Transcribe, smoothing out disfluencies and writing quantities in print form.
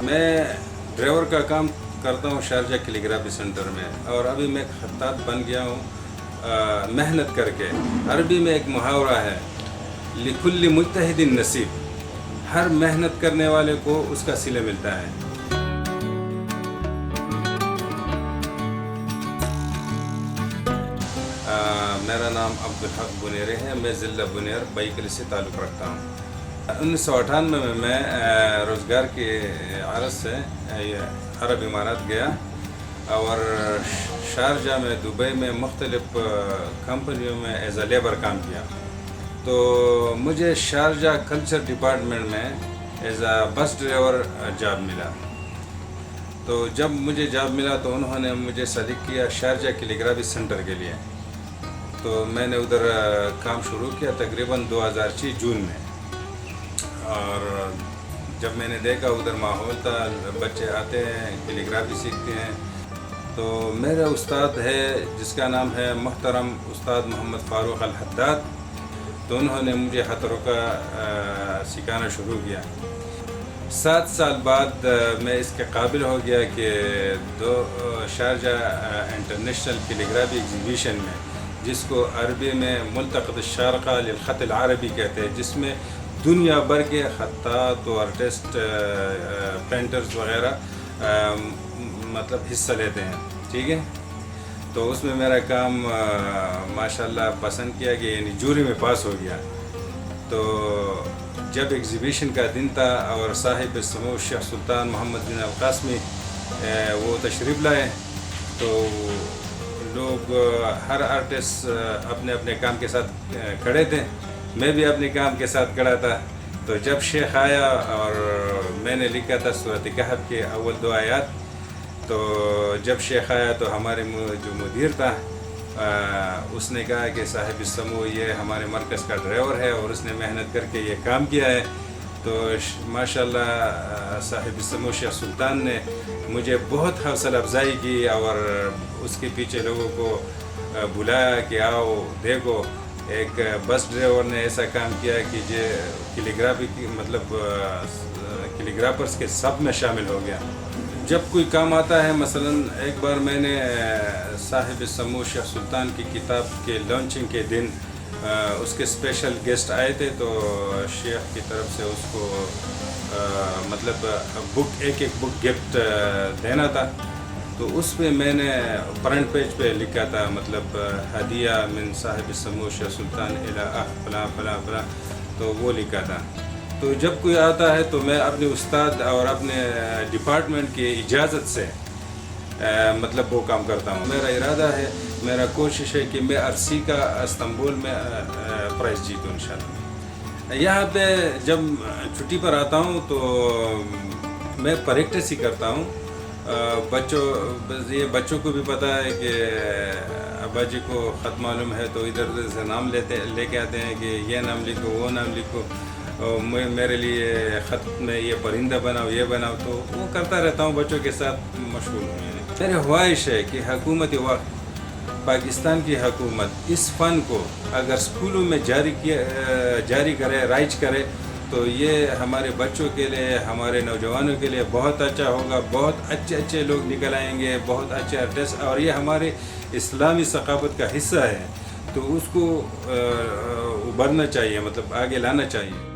میں ڈرائیور کا کام کرتا ہوں شارجہ کیلیگرافی سینٹر میں، اور ابھی میں خطاط بن گیا ہوں محنت کر کے۔ عربی میں ایک محاورہ ہے، لِكُلِّ مُجْتَهِدٍ نصیب، ہر محنت کرنے والے کو اس کا صلہ ملتا ہے۔ میرا نام عبدالحق بنیرے ہے، میں ضلع بنیر بائیکلی سے تعلق رکھتا ہوں۔ 1998 میں میں روزگار کی عرض سے عرب امارات گیا اور شارجہ میں، دبئی میں مختلف کمپنیوں میں ایز اے لیبر کام کیا۔ تو مجھے شارجہ کلچر ڈپارٹمنٹ میں as a bus driver job ملا۔ تو جب مجھے جاب ملا تو انہوں نے مجھے سلیکٹ کیا شارجہ کیلیگرافی سینٹر کے لیے۔ تو میں نے ادھر کام شروع کیا تقریباً 2006 جون میں، اور جب میں نے دیکھا ادھر ماحول تھا، بچے آتے ہیں کیلیگرافی سیکھتے ہیں، تو میرا استاد ہے جس کا نام ہے محترم استاد محمد فاروق الحداد، تو انہوں نے مجھے ہاتھ روکا سکھانا شروع کیا۔ 7 سال بعد میں اس کے قابل ہو گیا کہ شارجہ انٹرنیشنل کیلیگرافی ایگزیبیشن میں، جس کو عربی میں ملتقط الشارقہ للخط العربی کہتے ہیں، جس میں دنیا بھر کے خطاط و آرٹسٹ، پینٹرز وغیرہ مطلب حصہ لیتے ہیں، ٹھیک ہے۔ تو اس میں میرا کام ماشاءاللہ پسند کیا کہ یعنی جوری میں پاس ہو گیا۔ تو جب ایگزیبیشن کا دن تھا اور صاحب سمو شیخ سلطان محمد بن القاسمی وہ تشریف لائے، تو لوگ ہر آرٹسٹ اپنے اپنے کام کے ساتھ کھڑے تھے، میں بھی اپنے کام کے ساتھ کھڑا تھا۔ تو جب شیخ آیا اور میں نے لکھا تھا سورۃ کہف کے اول 2 آیات، تو جب شیخ آیا تو ہمارے جو مدیر تھا اس نے کہا کہ صاحب السمو یہ ہمارے مرکز کا ڈرائیور ہے اور اس نے محنت کر کے یہ کام کیا ہے۔ تو ماشاءاللہ صاحب السمو شیخ سلطان نے مجھے بہت حوصلہ افزائی کی اور اس کے پیچھے لوگوں کو بلایا کہ آؤ دیکھو، ایک بس ڈرائیور نے ایسا کام کیا کہ یہ کیلیگرافی کی مطلب کیلیگرافرز کے سب میں شامل ہو گیا۔ جب کوئی کام آتا ہے، مثلا ایک بار میں نے صاحب السمو شیخ سلطان کی کتاب کے لانچنگ کے دن اس کے اسپیشل گیسٹ آئے تھے، تو شیخ کی طرف سے اس کو مطلب ایک بک گفٹ دینا تھا۔ تو اس پہ میں نے فرنٹ پیج پہ لکھا تھا مطلب ہدیہ من صاحب السمو شیخ سلطان الی فلاں فلاں فلاں، تو وہ لکھا تھا۔ تو جب کوئی آتا ہے تو میں اپنے استاد اور اپنے ڈپارٹمنٹ کی اجازت سے مطلب وہ کام کرتا ہوں۔ میرا ارادہ ہے، میرا کوشش ہے کہ میں عرصی کا استنبول میں پرائز جیتوں انشاءاللہ۔ یہاں پہ جب چھٹی پر آتا ہوں تو میں پریکٹس ہی کرتا ہوں۔ بچوں کو بھی پتہ ہے کہ ابا جی کو خط معلوم ہے، تو ادھر ادھر سے نام لے کے آتے ہیں کہ یہ نام لکھو، وہ نام لکھو، میرے لیے خط میں یہ پرندہ بناؤ، یہ بناؤ، تو وہ کرتا رہتا ہوں، بچوں کے ساتھ مشغول ہوں۔ میری خواہش ہے کہ حکومت وقت، پاکستان کی حکومت اس فن کو اگر اسکولوں میں جاری کرے، رائج کرے، تو یہ ہمارے بچوں کے لیے، ہمارے نوجوانوں کے لیے بہت اچھا ہوگا۔ بہت اچھے لوگ نکل آئیں گے، بہت اچھے آرٹسٹ، اور یہ ہمارے اسلامی ثقافت کا حصہ ہے، تو اس کو ابھرنا چاہیے، مطلب آگے لانا چاہیے۔